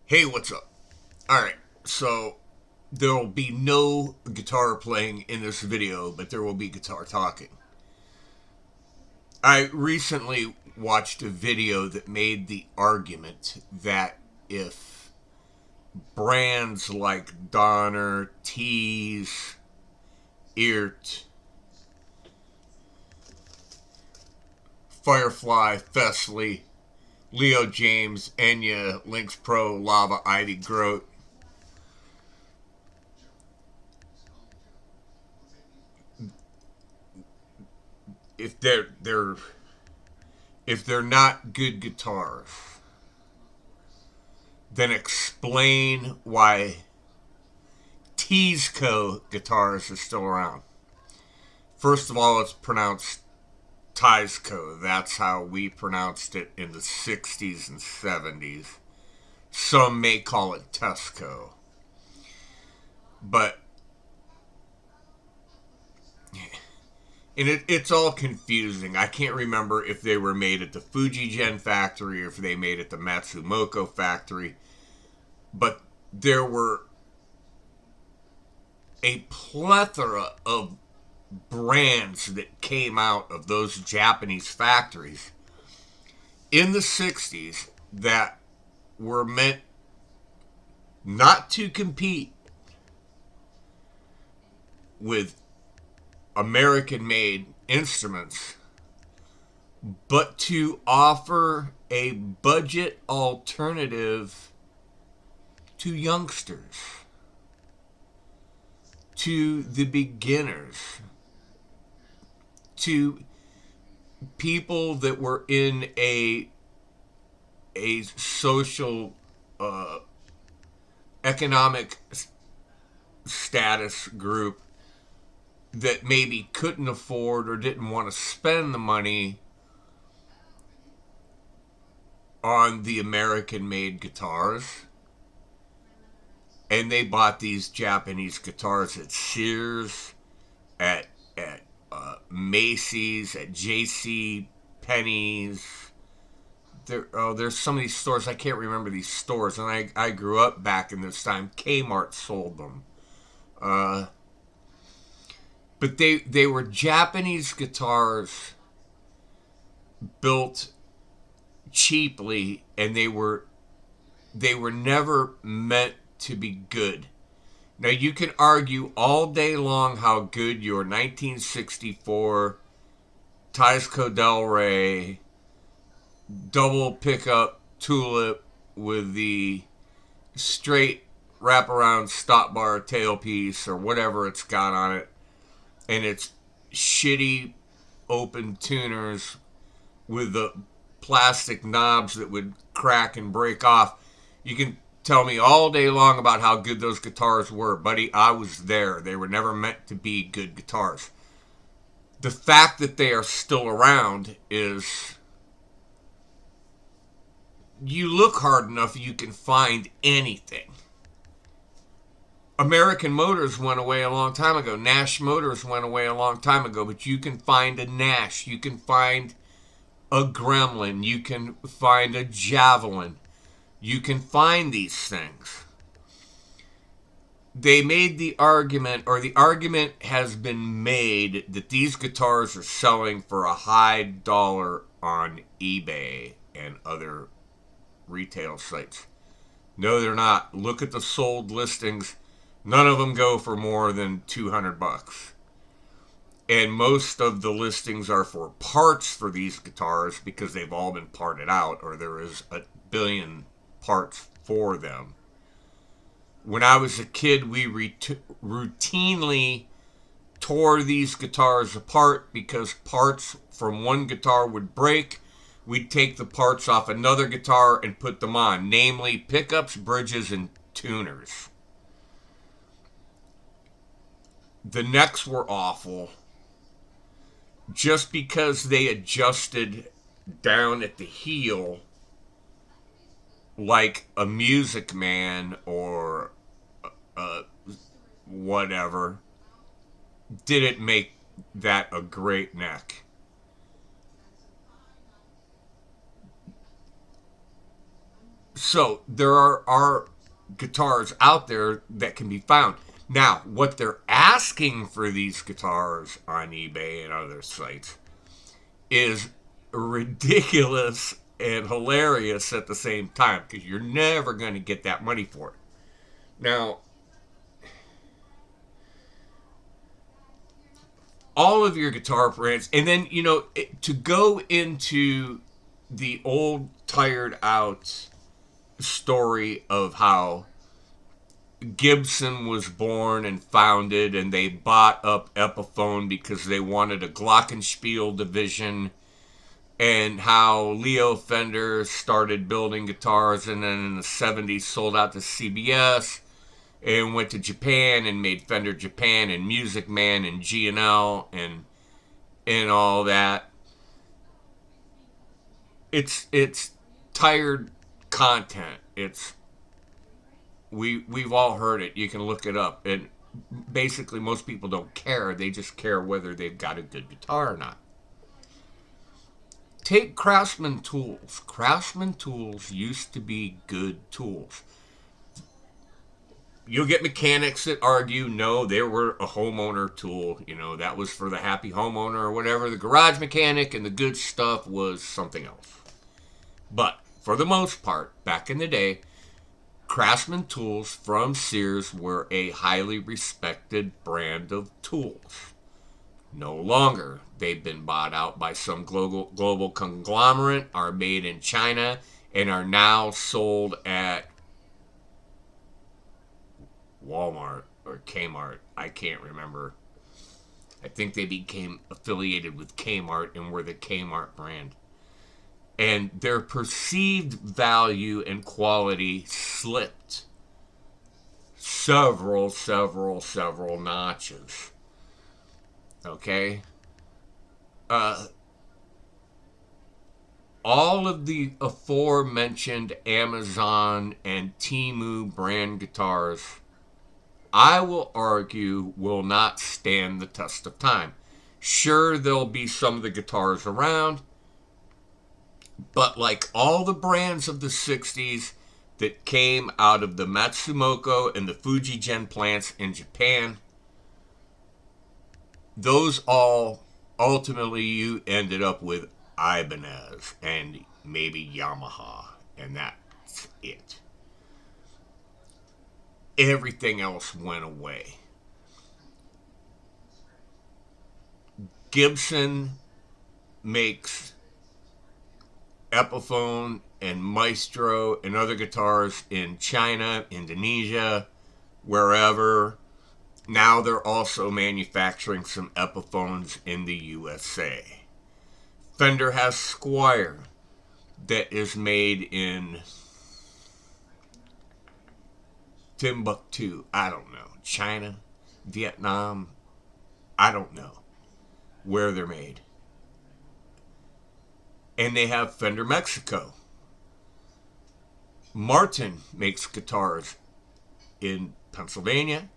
Hey, what's up? Alright, so there will be no guitar playing in this video, but there will be guitar talking. I recently watched a video that made the argument that if brands like Donner, Tees, Eert, Firefly, Fesley, Leo James, Enya, Lynx Pro, Lava, Ivy, Grote, if they're not good guitars, then explain why Teesco guitars are still around. First of all, it's pronounced Teisco. That's how we pronounced it in the 60s and 70s. Some may call it Tesco. But it's all confusing. I can't remember if they were made at the Fujigen factory or if they made at the Matsumoto factory. But there were a plethora of brands that came out of those Japanese factories in the 60s that were meant not to compete with American made instruments, but to offer a budget alternative to youngsters, to the beginners, to people that were in a social economic status group that maybe couldn't afford or didn't want to spend the money on the American made guitars. And they bought these Japanese guitars at Sears, at Macy's, at J.C. Penney's. There's some of these stores. I can't remember these stores. And I grew up back in this time. Kmart sold them. But they were Japanese guitars built cheaply, and they were never meant to be good. Now you can argue all day long how good your 1964 Teisco Del Rey double pickup tulip with the straight wraparound stop bar tailpiece or whatever it's got on it, and it's shitty open tuners with the plastic knobs that would crack and break off. You can tell me all day long about how good those guitars were, buddy. I was there. They were never meant to be good guitars. The fact that they are still around is, you look hard enough, you can find anything. American Motors went away a long time ago. Nash Motors went away a long time ago, but you can find a Nash. You can find a Gremlin. You can find a Javelin. You can find these things. They made the argument, or the argument has been made, that these guitars are selling for a high dollar on eBay and other retail sites. No, they're not. Look at the sold listings. None of them go for more than $200. And most of the listings are for parts for these guitars because they've all been parted out, or there is a billion parts for them. When I was a kid, we routinely tore these guitars apart because parts from one guitar would break. We'd take the parts off another guitar and put them on, namely pickups, bridges, and tuners. The necks were awful just because they adjusted down at the heel like a Music Man or whatever, didn't make that a great neck. So there are guitars out there that can be found. Now, what they're asking for these guitars on eBay and other sites is ridiculous and hilarious at the same time because you're never going to get that money for it. Now, all of your guitar brands, and then, to go into the old, tired out story of how Gibson was born and founded, and they bought up Epiphone because they wanted a Glockenspiel division, and how Leo Fender started building guitars and then in the 70s sold out to CBS and went to Japan and made Fender Japan and Music Man and G&L and all that. It's tired content. We've all heard it. You can look it up. And basically most people don't care. They just care whether they've got a good guitar or not. Take Craftsman tools. Craftsman tools used to be good tools. You'll get mechanics that argue, no, they were a homeowner tool. That was for the happy homeowner or whatever. The garage mechanic and the good stuff was something else. But for the most part, back in the day, Craftsman tools from Sears were a highly respected brand of tools. No longer. They've been bought out by some global conglomerate, are made in China, and are now sold at Walmart or Kmart. I can't remember. I think they became affiliated with Kmart and were the Kmart brand. And their perceived value and quality slipped several notches. Okay? All of the aforementioned Amazon and Temu brand guitars, I will argue, will not stand the test of time. Sure, there'll be some of the guitars around, but like all the brands of the 60s that came out of the Matsumoto and the Fujigen plants in Japan, those all ultimately you ended up with Ibanez and maybe Yamaha, and that's it. Everything else went away. Gibson makes Epiphone and Maestro and other guitars in China, Indonesia, wherever. Now they're also manufacturing some Epiphones in the USA. Fender has Squire that is made in Timbuktu. I don't know. China, Vietnam. I don't know where they're made. And they have Fender Mexico. Martin makes guitars in Pennsylvania,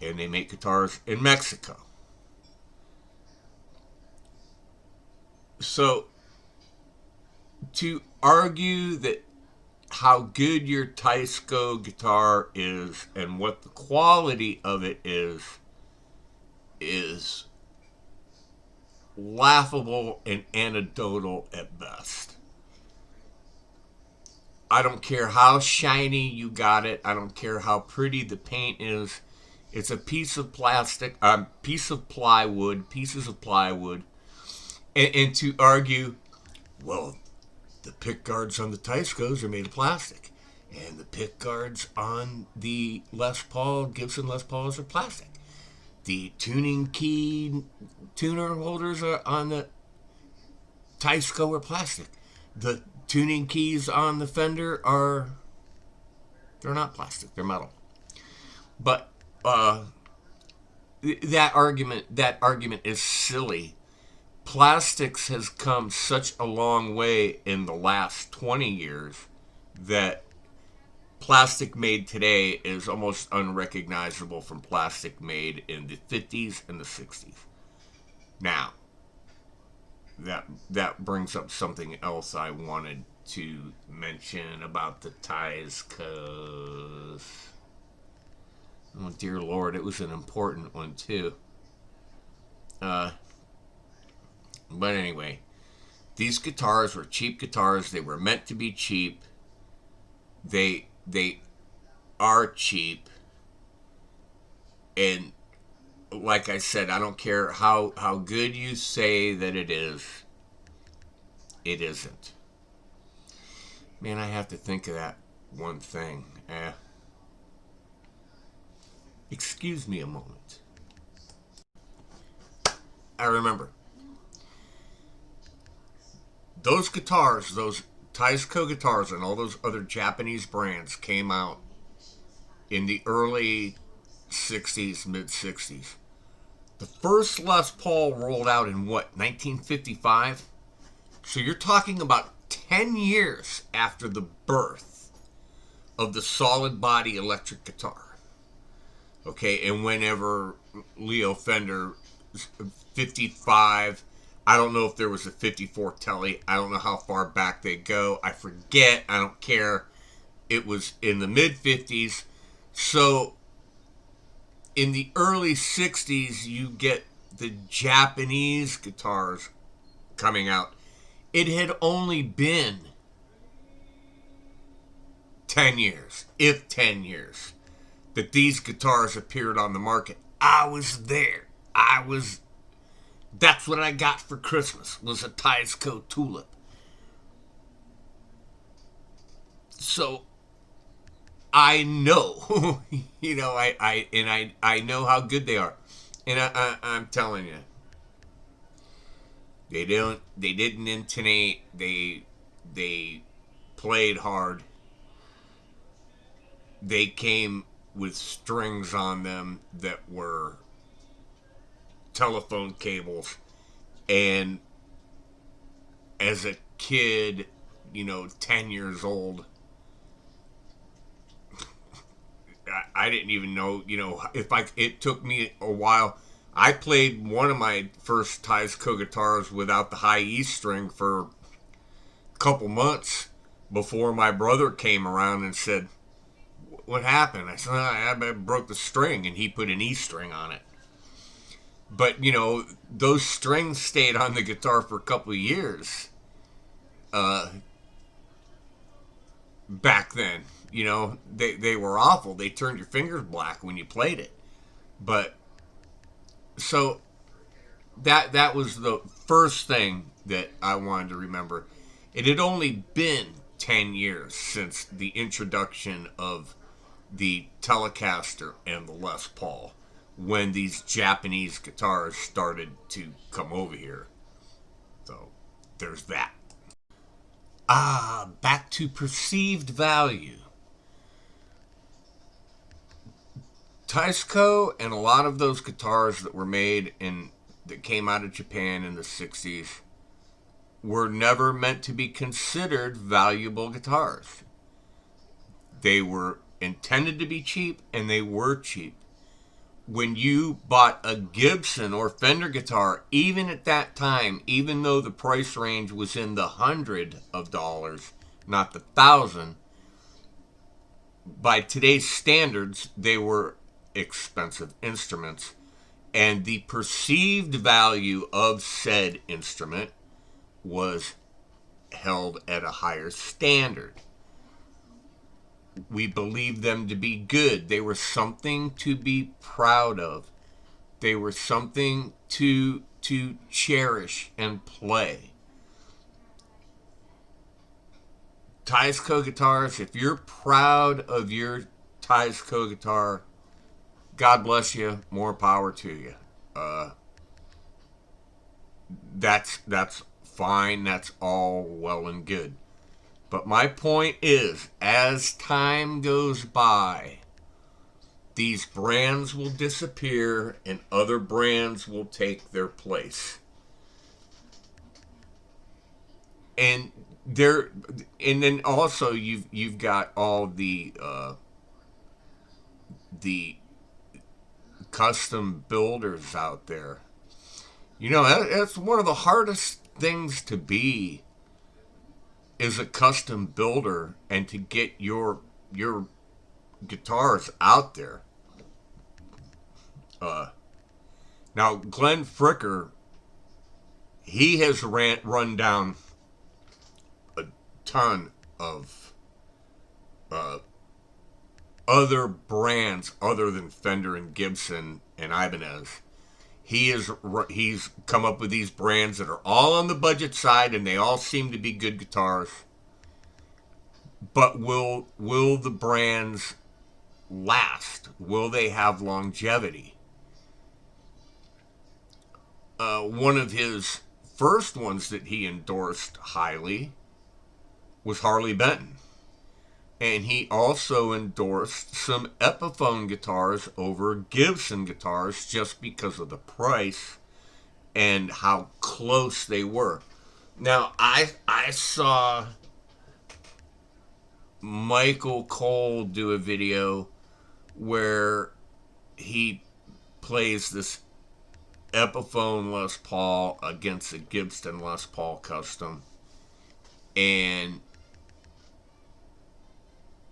and they make guitars in Mexico. So, to argue that how good your Teisco guitar is and what the quality of it is laughable and anecdotal at best. I don't care how shiny you got it. I don't care how pretty the paint is. It's a piece of plastic, pieces of plywood. And to argue, well, the pick guards on the Teiscos are made of plastic. And the pick guards on the Gibson Les Pauls are plastic. The tuning key tuner holders are on the Teisco are plastic. The tuning keys on the Fender they're not plastic, they're metal. But that argument is silly. Plastics has come such a long way in the last 20 years that plastic made today is almost unrecognizable from plastic made in the 50s and the 60s. Now, that brings up something else I wanted to mention about the ties, because, oh dear Lord, it was an important one too. Uh, but anyway, these guitars were cheap guitars. They were meant to be cheap. They are cheap, and like I said, I don't care how good you say that it is. It isn't. Man, I have to think of that one thing. Excuse me a moment. I remember those guitars, those Taisco guitars, and all those other Japanese brands came out in the early 60s, mid 60s. The first Les Paul rolled out in what, 1955? So you're talking about 10 years after the birth of the solid body electric guitar. Okay, and whenever Leo Fender 55, I don't know if there was a 54 Telly. I don't know how far back they go. I forget. I don't care. It was in the mid 50s. So in the early 60s, you get the Japanese guitars coming out. It had only been 10 years, if 10 years, that these guitars appeared on the market. I was there. That's what I got for Christmas, was a Taisco Tulip. So I know, I know how good they are. And I'm telling you, they didn't intonate, they played hard. They came with strings on them that were telephone cables. And as a kid, 10 years old, I didn't even know, it took me a while. I played one of my first Taisco guitars without the high E string for a couple months before my brother came around and said, "What happened?" I said, "I broke the string," and he put an E string on it. But, those strings stayed on the guitar for a couple of years back then. They were awful. They turned your fingers black when you played it. But, so, that was the first thing that I wanted to remember. It had only been 10 years since the introduction of the Telecaster and the Les Paul, when these Japanese guitars started to come over here. So there's that. Back to perceived value. Taisco and a lot of those guitars that were made that came out of Japan in the 60s were never meant to be considered valuable guitars. They were intended to be cheap, and they were cheap. When you bought a Gibson or Fender guitar, even at that time, even though the price range was in the $100s, not the $1,000, by today's standards, they were expensive instruments. And the perceived value of said instrument was held at a higher standard. We believed them to be good. They were something to be proud of. They were something to cherish and play. Taisco guitars, if you're proud of your Taisco guitar, God bless you, more power to you. That's fine. That's all well and good. But my point is, as time goes by, these brands will disappear and other brands will take their place. And then also you've got all the custom builders out there. That's one of the hardest things to be is a custom builder and to get your guitars out there. Uh, Now, Glenn Fricker, he has run down a ton of uh, other brands other than Fender and Gibson and Ibanez. He's come up with these brands that are all on the budget side, and they all seem to be good guitars. But will the brands last? Will they have longevity? One of his first ones that he endorsed highly was Harley Benton. And he also endorsed some Epiphone guitars over Gibson guitars just because of the price and how close they were. Now, I saw Michael Cole do a video where he plays this Epiphone Les Paul against a Gibson Les Paul Custom and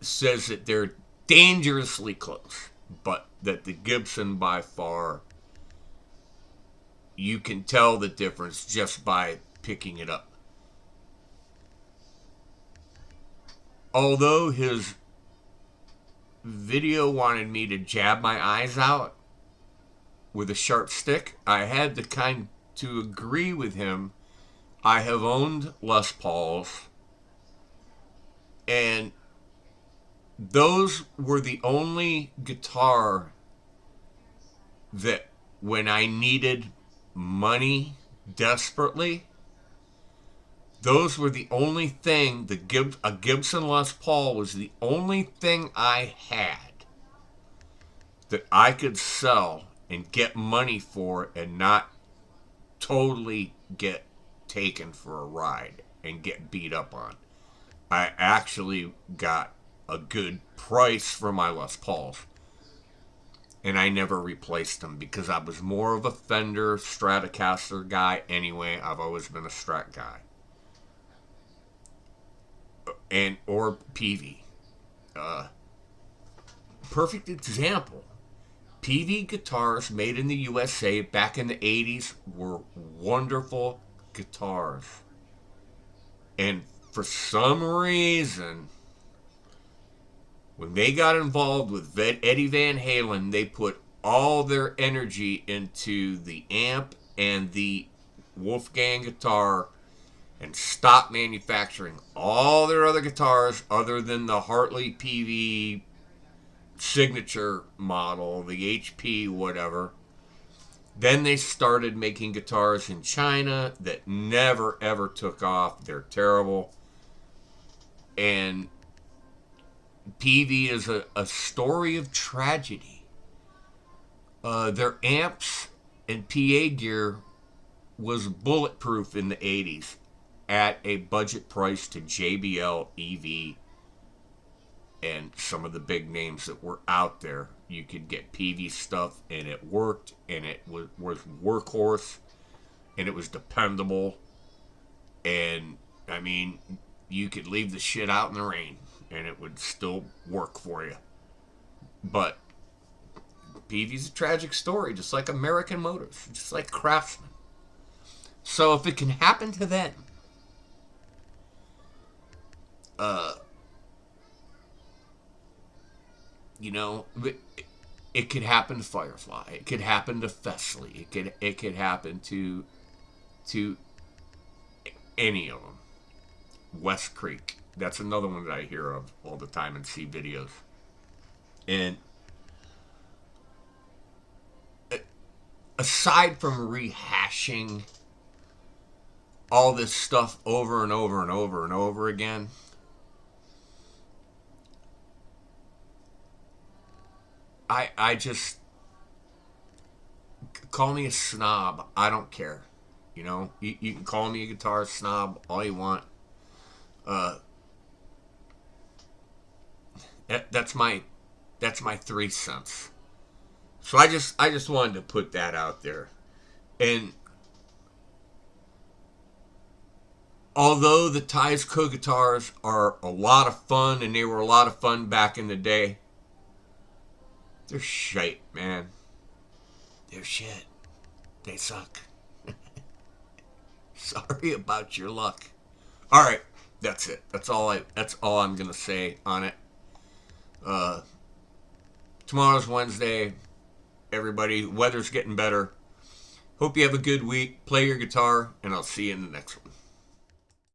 says that they're dangerously close, but that the Gibson by far, you can tell the difference just by picking it up. Although his video wanted me to jab my eyes out with a sharp stick, I had to agree with him. I have owned Les Pauls, and those were the only guitar that when I needed money desperately, those were the only thing, a Gibson Les Paul was the only thing I had that I could sell and get money for and not totally get taken for a ride and get beat up on. I actually got a good price for my Les Pauls. And I never replaced them because I was more of a Fender Stratocaster guy anyway. I've always been a Strat guy. Or Peavey. Perfect example. Peavey guitars made in the USA back in the 80s were wonderful guitars. And for some reason, when they got involved with Eddie Van Halen, they put all their energy into the amp and the Wolfgang guitar and stopped manufacturing all their other guitars other than the Hartley Peavey signature model, the HP whatever. Then they started making guitars in China that never ever took off. They're terrible. And Peavey is a story of tragedy. Their amps and PA gear was bulletproof in the 80s at a budget price to JBL, EV, and some of the big names that were out there. You could get Peavey stuff, and it worked, and it was workhorse, and it was dependable. And, I mean, you could leave the shit out in the rain, and it would still work for you. But Peavey's a tragic story, just like American Motors, just like Craftsman. So if it can happen to them, you know, it could happen to Firefly. It could happen to Fesley. It could happen to any of them. West Creek. That's another one that I hear of all the time and see videos. And aside from rehashing all this stuff over and over and over and over again, I just, call me a snob. I don't care. You know, you can call me a guitar snob all you want. That's my 3 cents. So I just wanted to put that out there. And Although the Teisco guitars are a lot of fun, and they were a lot of fun back in the day, they're shite, man. They're shit. They suck. Sorry about your luck. All right, that's it. That's all I'm gonna say on it. Uh, Tomorrow's Wednesday. Everybody, weather's getting better. Hope you have a good week. Play your guitar, and I'll see you in the next one.